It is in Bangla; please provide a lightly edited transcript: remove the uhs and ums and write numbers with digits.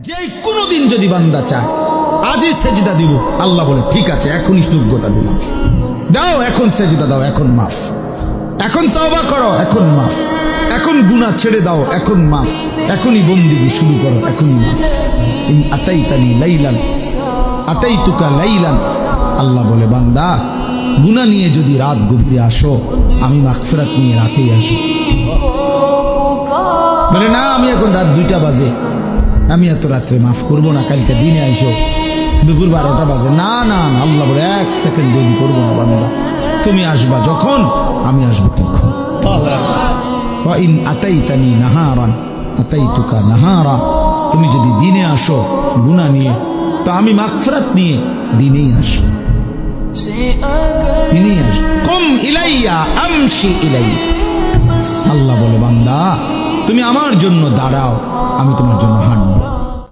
যে কোনোদিন যদি বান্দা চায় আজই সেজদা দিব, আল্লাহ বলে ঠিক আছে এখনই যোগ্যতা দিলাম, দাও এখন সেজদা দাও, এখন মাফ, এখন তওবা করো, এখন মাফ, এখন গুনাহ ছেড়ে দাও, এখন মাফ, এখনই বন্দিগি শুরু করো, এখনই মাফ। ইন আতাইতানি লাইলান আতাইতুকা লাইলান, আল্লাহ বলে বান্দা গুনাহ নিয়ে যদি রাত গভীরে আসো, আমি মাগফিরাত নিয়ে রাতেই আসো। বলে না আমি এখন রাত 2টা বাজে, আমি এত রাত্রে মাফ করবো না, কালকে দিনে আইসো, দুপুর 12টা বাজে, না না না, আল্লাহ বলে 1 সেকেন্ড দেরি করবো না বান্দা, তুমি আসবা যখন আমি আসবো তখন। ওয়া ইন আতাইতানি নাহারান আতাইতুকা নাহারা, তুমি যদি দিনে আসো গুনাহ নিয়ে, তো আমি মাগফিরাত নিয়ে দিনেই আসো, দিনেই আসো। কুম ইলাইয়া আমশি ইলাইক, আল্লাহ বলে বান্দা তুমি আমার জন্য দাঁড়াও, আমি তোমার জন্য হাঁটবো।